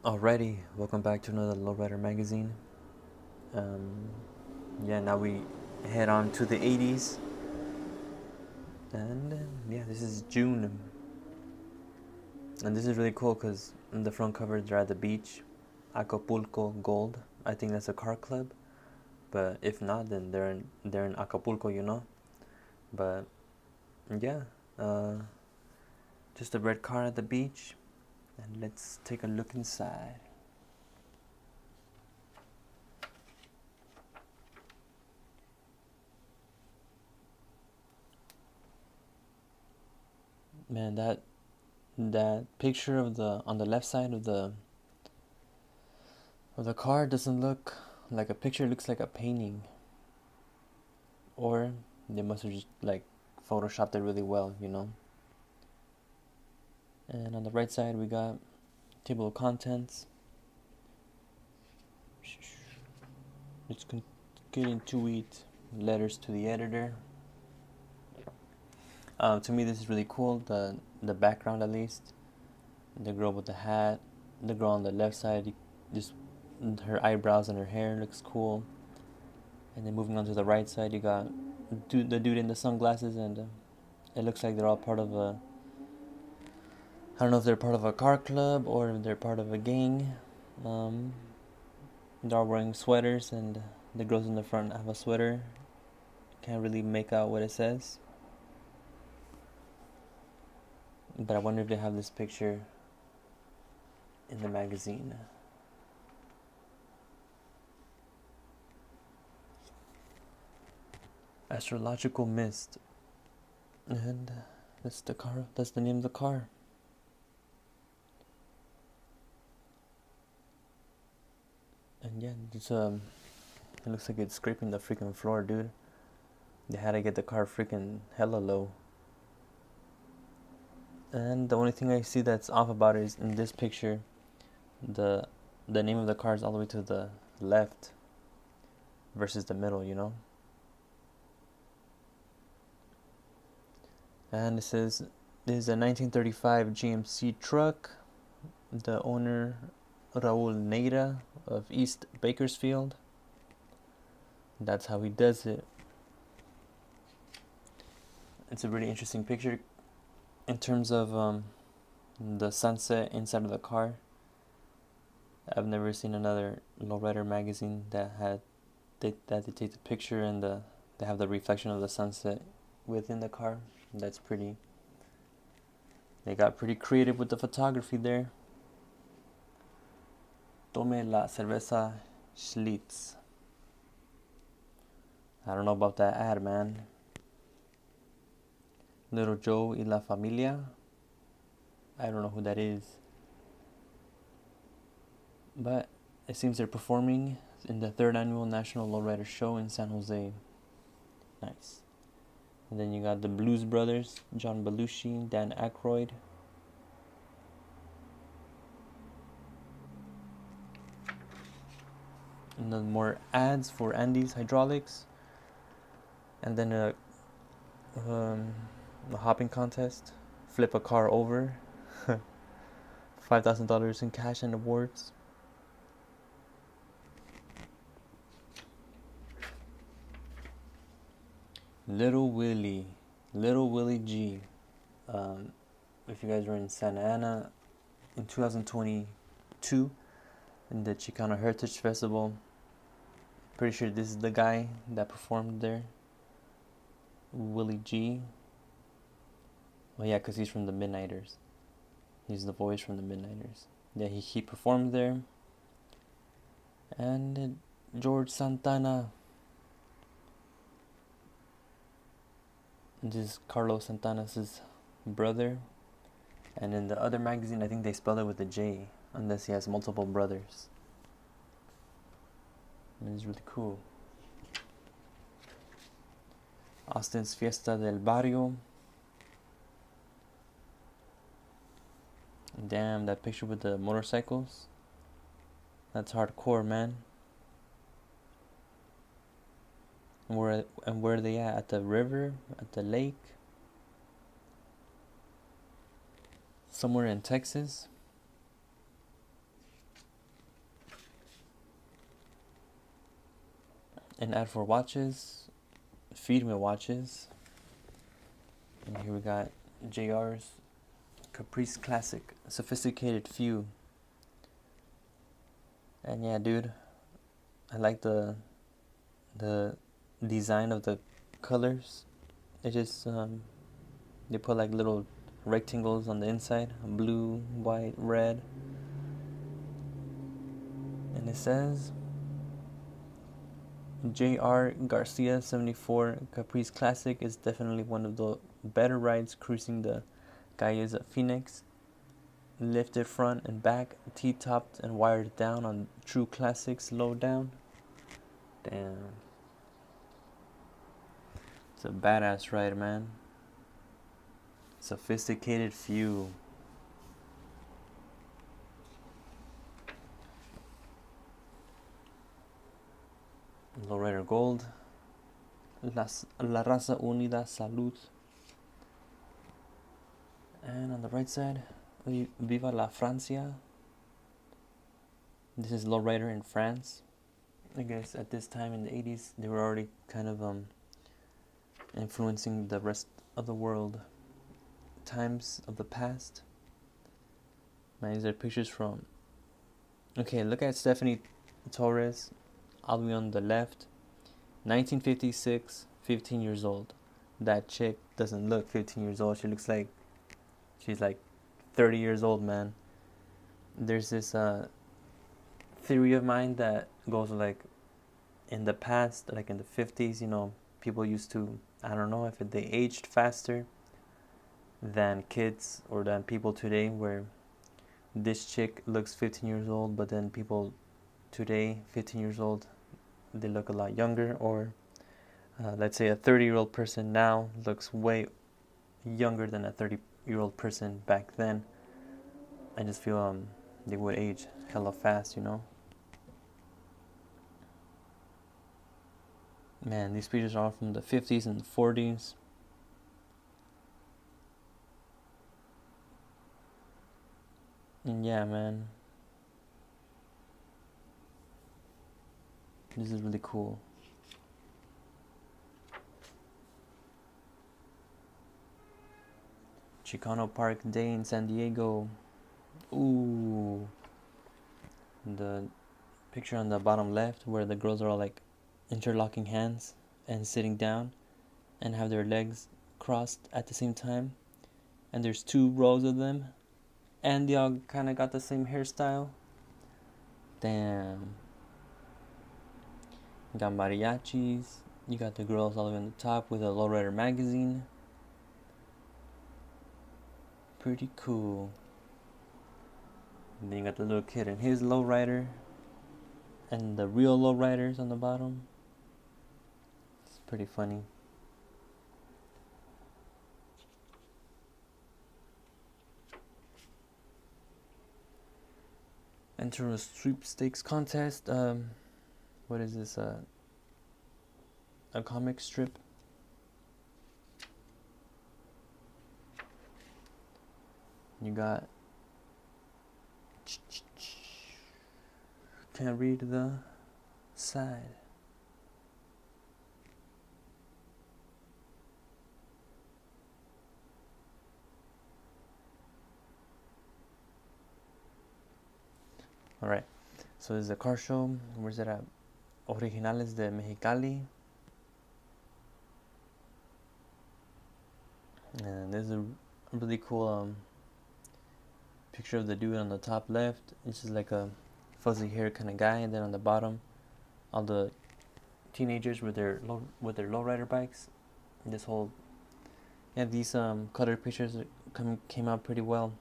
Alrighty, welcome back to another Lowrider magazine. Um, now we head on to the 80s, and this is June, and this is really cool because on the front cover they're at the beach, Acapulco Gold. I think that's a car club, but if not, then they're in Acapulco, you know. But yeah, uh, just a red car at the beach, and let's take a look inside. Man, that picture of the on the left side of the car doesn't look like a picture, it looks like a painting. Or they must have just like photoshopped it really well, you know. And on the right side we got table of contents. Let's get into it. Letters to the editor. To me this is really cool, the background at least. The girl with the hat, the girl on the left side, just her eyebrows and her hair looks cool. And then moving on to the right side, you got the dude in the sunglasses, and it looks like they're all part of a. I don't know if they're part of a car club or if they're part of a gang. Um, they're all wearing sweaters, and the girls in the front have a sweater. Can't really make out what it says. But I wonder if they have this picture in the magazine. Astrological mist. And that's the car. That's the name of the car. And it looks like it's scraping the freaking floor, dude. They had to get the car freaking hella low. And the only thing I see that's off about it is in this picture, the the name of the car is all the way to the left versus the middle, you know. And it says this is a 1935 GMC truck. The owner Raul Neira of East Bakersfield. That's how he does it. It's a really interesting picture in terms of the sunset inside of the car. I've never seen another lowrider magazine that they take the picture and they have the reflection of the sunset within the car. That's pretty. They got pretty creative with the photography there. Tome la cerveza Schlitz. I don't know about that ad, man. Little Joe y la Familia. I don't know who that is. But it seems they're performing in the 3rd annual National Lowrider Show in San Jose. Nice. And then you got the Blues Brothers, John Belushi, Dan Aykroyd. And then more ads for Andy's Hydraulics. And then a hopping contest. Flip a car over. $5,000 in cash and awards. Little Willie G. If you guys were in Santa Ana in 2022 in the Chicano Heritage Festival, pretty sure this is the guy that performed there. Willie G. Well, yeah, because he's from the Midnighters. He's the voice from the Midnighters. Yeah, he performed there. And George Santana. This is Carlos Santana's brother. And in the other magazine, I think they spell it with a J, unless he has multiple brothers. And it's really cool. Austin's Fiesta del Barrio. Damn, that picture with the motorcycles. That's hardcore, man. And where are they at? At the river? At the lake? Somewhere in Texas? An ad for watches, Feed Me watches. And here we got JR's Caprice Classic, Sophisticated Few. And yeah, dude, I like the design of the colors. It just they put like little rectangles on the inside, blue, white, red, and it says J.R. Garcia 74 Caprice Classic is definitely one of the better rides cruising the calles of Phoenix. Lifted front and back, T-topped and wired down on true classics low down. Damn. It's a badass ride, man. Sophisticated Few. Lowrider Gold. La Raza Unida Salud. And on the right side, Viva la Francia. This is Lowrider in France. I guess at this time in the 80s, they were already kind of influencing the rest of the world. Times of the past. Man, these are pictures from... Okay, look at Stephanie Torres, all the way on the left. 1956, 15 years old. That chick doesn't look 15 years old. She looks like she's like 30 years old, man. There's this theory of mine that goes like in the past, like in the 50s, you know, people used to, I don't know if they aged faster than kids or than people today, where this chick looks 15 years old, but then people today, 15 years old, they look a lot younger. Or let's say a 30-year-old person now looks way younger than a 30-year-old person back then. I just feel they would age hella fast, you know. Man, these pictures are all from the 50s and the 40s. And yeah, man, this is really cool. Chicano Park Day in San Diego. Ooh. The picture on the bottom left where the girls are all like interlocking hands and sitting down and have their legs crossed at the same time. And there's 2 rows of them. And they all kind of got the same hairstyle. Damn. You got mariachis. You got the girls all the way on the top with a Lowrider magazine. Pretty cool. And then you got the little kid in his lowrider. And the real lowriders on the bottom. It's pretty funny. Enter a sweepstakes contest. What is this? A comic strip. You got... Can't read the side. Alright, so this is a car show. Where's it at? Originales de Mexicali. And this is a really cool picture of the dude on the top left. It's just like a fuzzy hair kind of guy, and then on the bottom, all the teenagers with their lowrider bikes. And this whole these color pictures came out pretty well.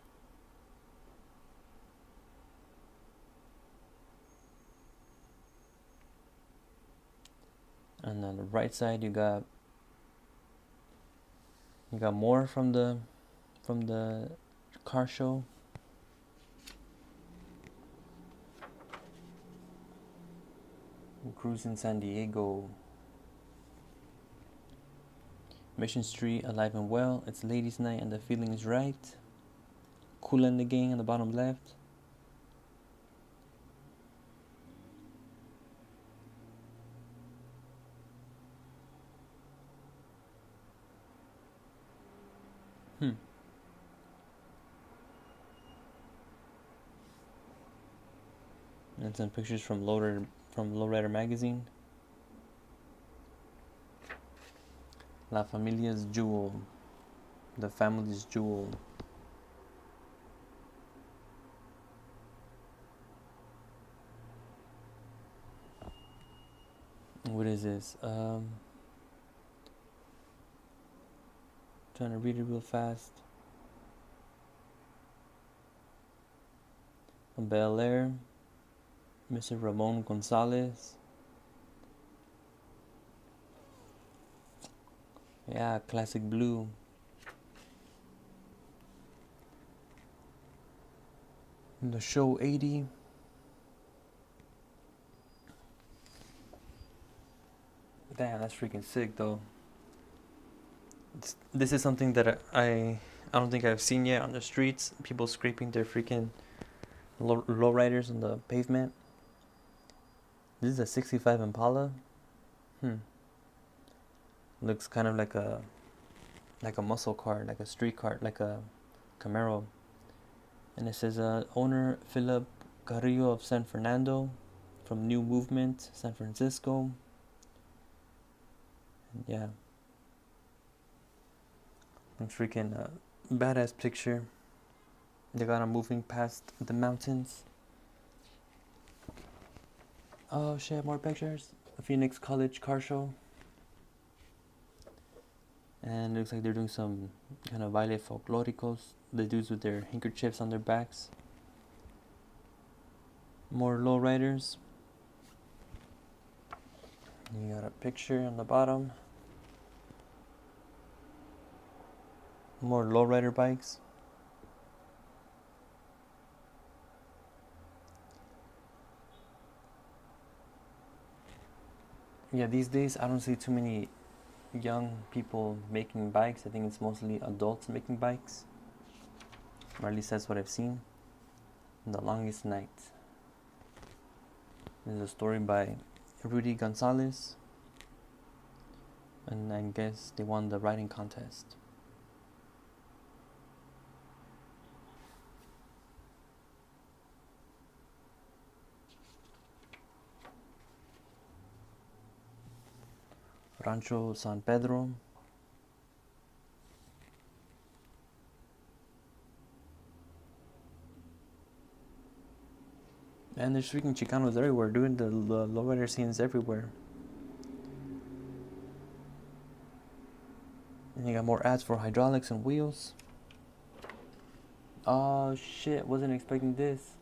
And on the right side, you got more from the car show. Cruising San Diego. Mission Street, alive and well. It's ladies' night and the feeling is right. Cool and the Gang on the bottom left. and some pictures from Lowrider magazine. La Familia's Jewel, the family's jewel. What is this? Trying to read it real fast. From Bel Air, Mr. Ramon Gonzalez. Yeah, classic blue. The show 80. Damn, that's freaking sick though. This is something that I don't think I've seen yet on the streets. People scraping their freaking lowriders on the pavement. This is a 65 Impala. Looks kind of like a muscle car, like a street car, like a Camaro. And it says owner Philip Carrillo of San Fernando, from New Movement, San Francisco. And yeah, a freaking badass picture. They got him moving past the mountains. Oh shit, more pictures. A Phoenix College car show. And it looks like they're doing some kind of baile folclóricos. The dudes with their handkerchiefs on their backs. More lowriders. You got a picture on the bottom. More lowrider bikes. Yeah, these days I don't see too many young people making bikes. I think it's mostly adults making bikes, or at least that's what I've seen. The Longest Night. This is a story by Rudy Gonzalez, and I guess they won the writing contest. Rancho San Pedro. And there's freaking chicanos everywhere, doing the lowrider scenes everywhere. And you got more ads for hydraulics and wheels. Oh shit, wasn't expecting this.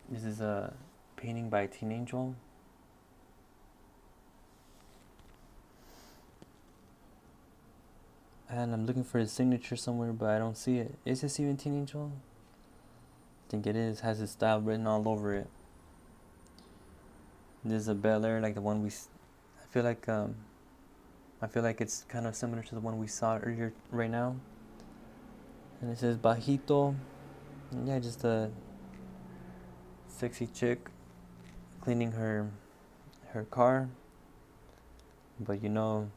This is a painting by Teen Angel. And I'm looking for his signature somewhere, but I don't see it. Is this even Teen Angel? I think it is. Has his style written all over it. This is a Bel Air, like the one we. I feel like it's kind of similar to the one we saw earlier right now. And it says Bajito. And yeah, just a sexy chick cleaning her car. But you know,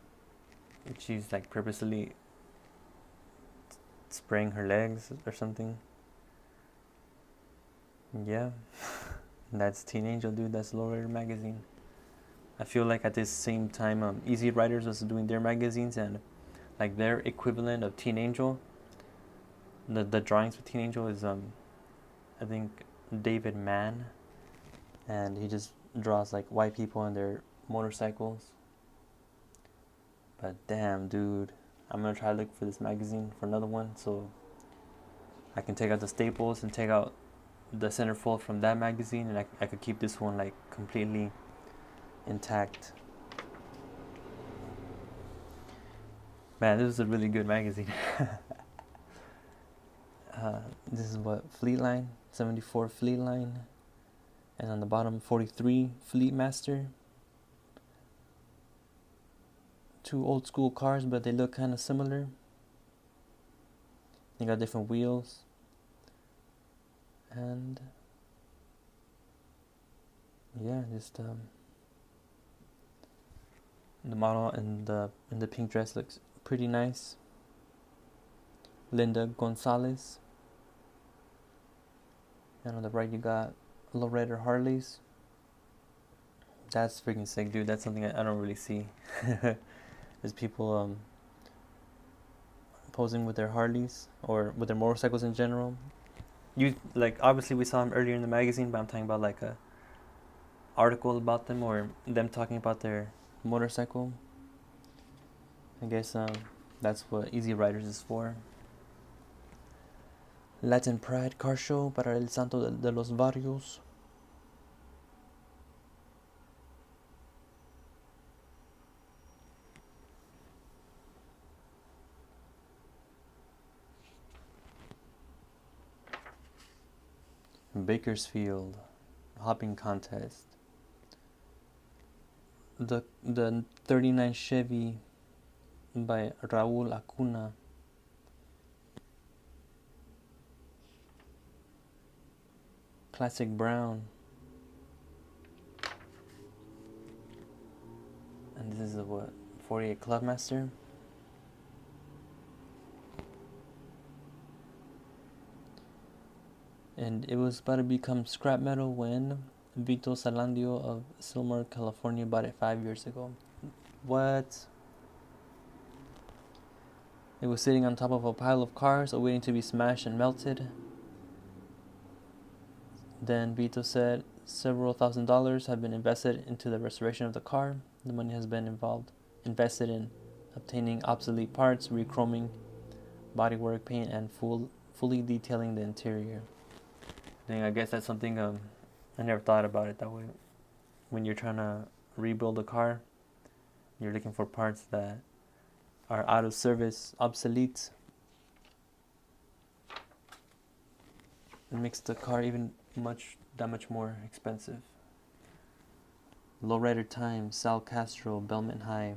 she's like purposely spraying her legs or something. Yeah. That's Teen Angel, dude. That's Lowrider magazine. I feel like at this same time, Easy Riders was doing their magazines, and like their equivalent of Teen Angel, the drawings for Teen Angel is I think David Mann, and he just draws like white people and their motorcycles. But damn, dude, I'm gonna try to look for this magazine for another one, so I can take out the staples and take out the centerfold from that magazine, and I could keep this one like completely intact. Man, this is a really good magazine. This is what, Fleetline, 74 Fleetline, and on the bottom 43 Fleet Master. Two old school cars, but they look kind of similar. They got different wheels. And yeah, just the model in the pink dress looks pretty nice. Linda Gonzalez. And on the right, you got Lowrider Harleys. That's freaking sick, dude. That's something I don't really see. There's people posing with their Harleys or with their motorcycles in general. You like obviously we saw them earlier in the magazine, but I'm talking about like a article about them or them talking about their motorcycle. I guess that's what Easy Riders is for. Latin Pride Car Show para el Santo de los Barrios. Bakersfield hopping contest. The 39 Chevy by Raúl Acuna. Classic Brown. And this is a what? 48 Clubmaster. And it was about to become scrap metal when Vito Salandio of Silmar, California bought it 5 years ago. What? It was sitting on top of a pile of cars awaiting to be smashed and melted. Then Vito said several $1,000s have been invested into the restoration of the car. The money has been invested in obtaining obsolete parts, rechroming, bodywork, paint, and fully detailing the interior. I guess that's something I never thought about it that way. When you're trying to rebuild a car, you're looking for parts that are out of service, obsolete. It makes the car even that much more expensive. Lowrider Time, Sal Castro, Belmont High.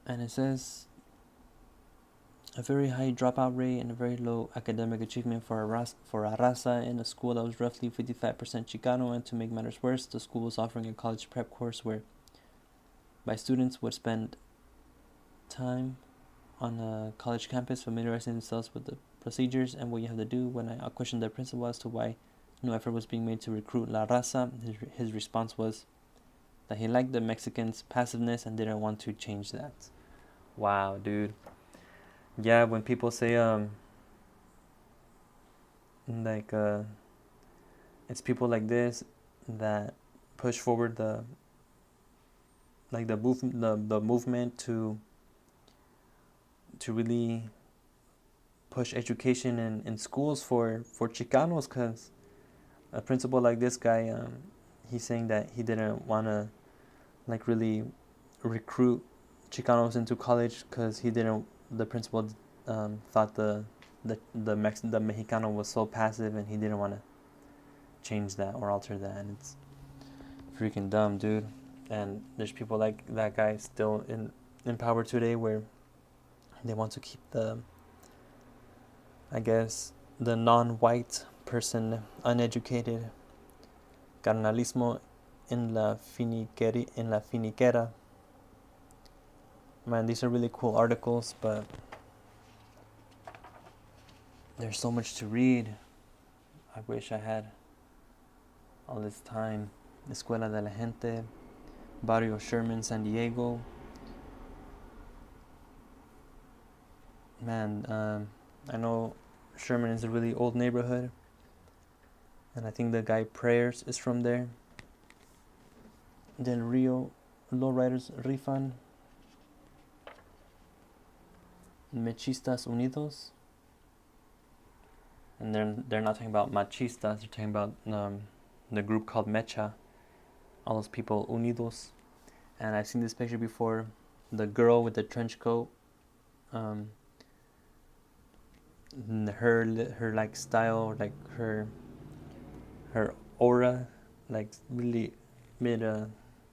And it says a very high dropout rate and a very low academic achievement for a raza in a school that was roughly 55% Chicano. And to make matters worse, the school was offering a college prep course where students would spend time on a college campus familiarizing themselves with the procedures and what you have to do. When I questioned the principal as to why no effort was being made to recruit La Raza, his response was that he liked the Mexicans' passiveness and didn't want to change that. Wow, dude. Yeah, when people say it's people like this that push forward the movement to really push education in schools for Chicanos, because a principal like this guy, he's saying that he didn't want to really recruit Chicanos into college because the principal thought the Mexicano was so passive and he didn't want to change that or alter that, and it's freaking dumb, dude. And there's people like that guy still in power today where they want to keep the non-white person uneducated. Carnalismo en la finiquera. Man, these are really cool articles, but there's so much to read. I wish I had all this time. Escuela de la Gente, Barrio Sherman, San Diego. Man, I know Sherman is a really old neighborhood, and I think the guy Prayers is from there. Del Rio, Lowriders Rifan, Mechistas Unidos. And they're not talking about machistas, they're talking about the group called Mecha, all those people unidos. And I've seen this picture before, the girl with the trench coat, her like style, like her aura, like really made a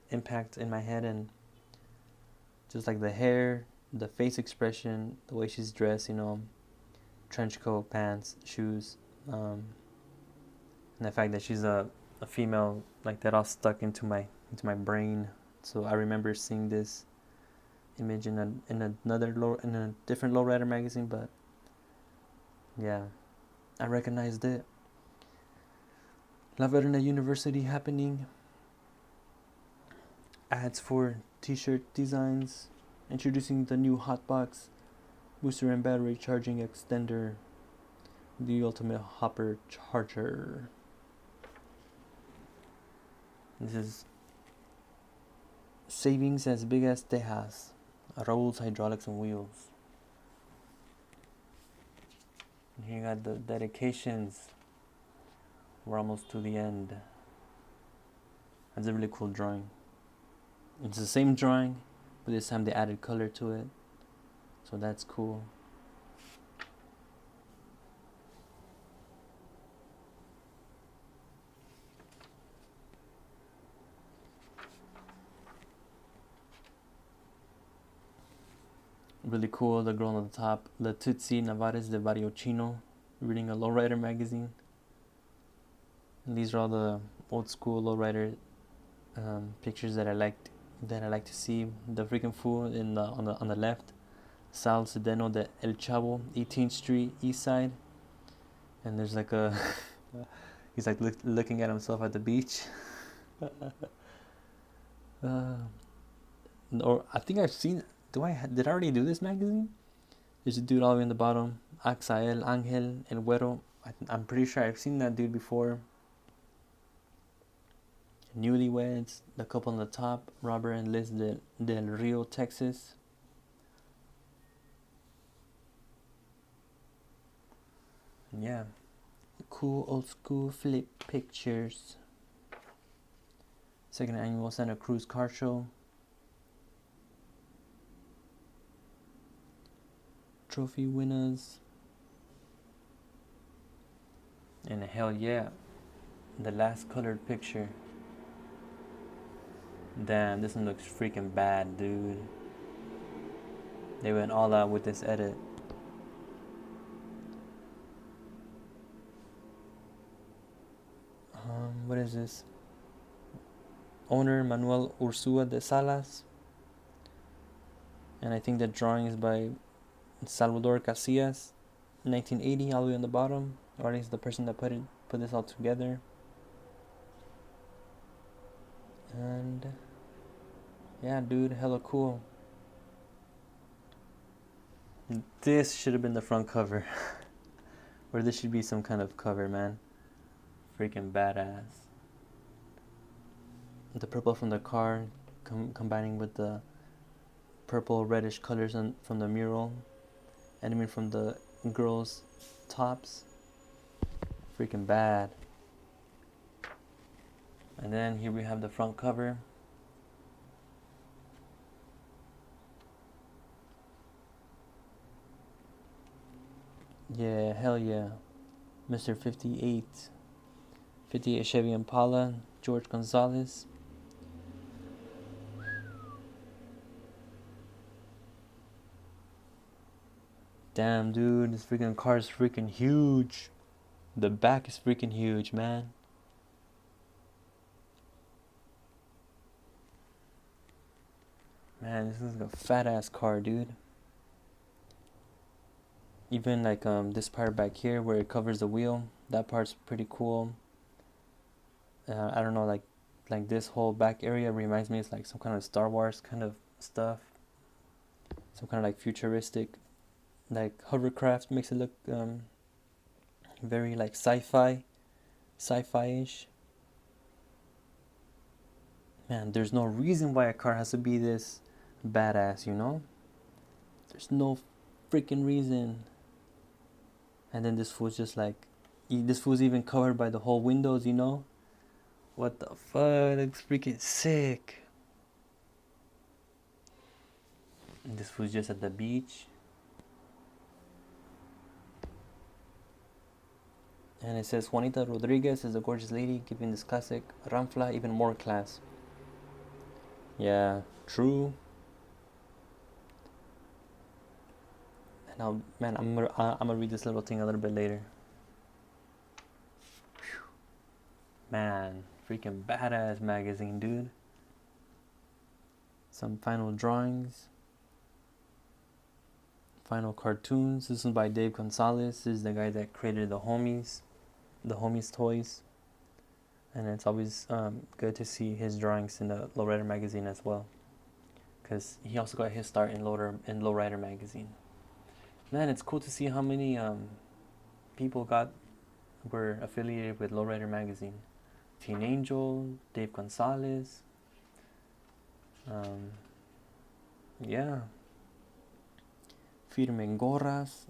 impact in my head. And just like the hair, the face expression, the way she's dressed, trench coat, pants, shoes, and the fact that she's a female, like that all stuck into my brain. So I remember seeing this image in a different lowrider magazine, but yeah, I recognized it. La Verna University happening. Ads for t-shirt designs. Introducing the new hotbox booster and battery charging extender. The ultimate hopper charger. This is savings as big as Tejas. Raul's hydraulics and wheels. And here you got the dedications. We're almost to the end. That's a really cool drawing. It's the same drawing, but this time they added color to it. So that's cool. Really cool, the girl on the top, La Tutsi Navarez de Barrio Chino, reading a lowrider magazine. And these are all the old school lowrider pictures that I like to see. The freaking fool on the left, Sal Sedeno de El Chavo, 18th Street East Side, and there's like a he's like looking at himself at the beach. Or I think I've seen. Did I already do this magazine? There's a dude all the way in the bottom, Axael Angel El Güero. I'm pretty sure I've seen that dude before. Newlyweds, the couple on the top, Robert and Liz del Rio, Texas. Yeah, cool old school flip pictures. Second annual Santa Cruz car show. Trophy winners. And hell yeah, the last colored picture. Damn, this one looks freaking bad, dude. They went all out with this edit. What is this? Owner Manuel Ursua de Salas. And I think the drawing is by Salvador Casillas, 1980, all the way on the bottom. Or at least the person that put this all together. And yeah, dude, hella cool. This should have been the front cover. Or this should be some kind of cover, man. Freaking badass. The purple from the car combining with the purple reddish colors from the mural, and even from the girls' tops. Freaking bad. And then here we have the front cover. Yeah, hell yeah. Mr. 58 Chevy Impala, George Gonzalez. Damn, dude, this freaking car is freaking huge. The back is freaking huge, man. Man, this is like a fat ass car, dude. Even like this part back here where it covers the wheel, that part's pretty cool. I don't know, like this whole back area reminds me of like some kind of Star Wars kind of stuff. Some kind of like futuristic, like hovercraft, makes it look very like sci-fi-ish. Man, there's no reason why a car has to be this badass, you know? There's no freaking reason. And then this fool's just like, this fool's even covered by the whole windows, you know? What the fuck? Looks freaking sick. And this fool's just at the beach. And it says Juanita Rodriguez is a gorgeous lady, giving this classic Ramfla even more class. Yeah, true. And now, man, I'm gonna read this little thing a little bit later. Whew. Man, freaking badass magazine, dude. Some final drawings. Final cartoons. This is by Dave Gonzalez. This is the guy that created the Homies toys. And it's always good to see his drawings in the Lowrider magazine as well, because he also got his start in Lowrider magazine. Man, it's cool to see how many people were affiliated with Lowrider magazine. Teen Angel, Dave Gonzalez. Yeah. Firmen Gorras.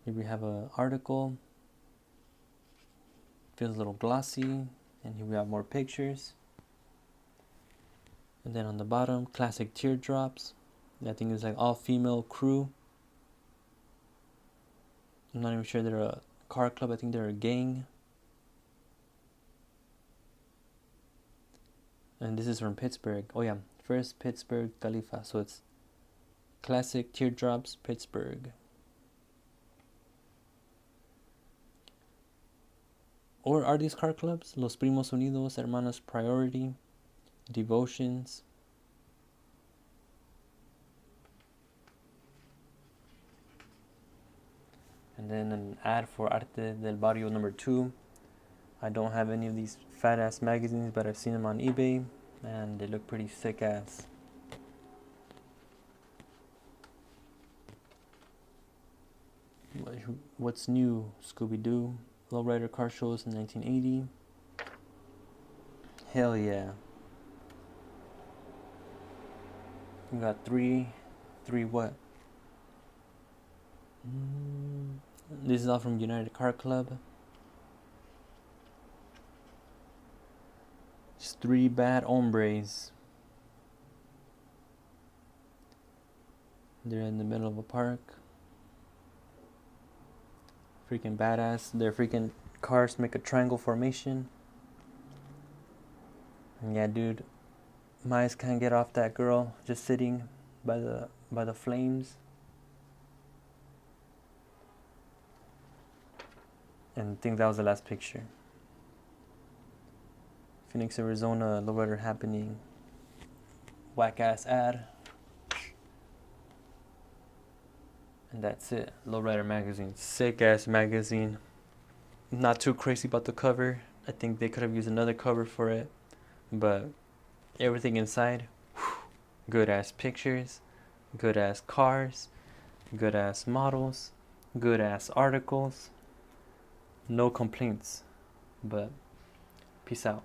Here we have an article. Feels a little glossy. And here we have more pictures. And then on the bottom, classic teardrops. I think it's like all female crew. I'm not even sure they're a car club. I think they're a gang. And this is from Pittsburgh. Oh yeah, first Pittsburgh Khalifa. So it's classic teardrops, Pittsburgh. Or are these car clubs? Los Primos Unidos, Hermanos Priority, Devotions. And then an ad for Arte del Barrio #2. I don't have any of these fat ass magazines, but I've seen them on eBay and they look pretty sick ass. What's new? Scooby-Doo. Lowrider car shows in 1980. Hell yeah. We got three what? This is all from United Car Club. Just 3 bad hombres. They're in the middle of a park. Freaking badass. Their freaking cars make a triangle formation. And yeah, dude, my eyes can't get off that girl just sitting by the flames. And I think that was the last picture. Phoenix, Arizona, Lowrider happening. Whack ass ad. And that's it. Lowrider magazine. Sick ass magazine. Not too crazy about the cover. I think they could have used another cover for it. But everything inside, good ass pictures, good ass cars, good ass models, good ass articles. No complaints. But peace out.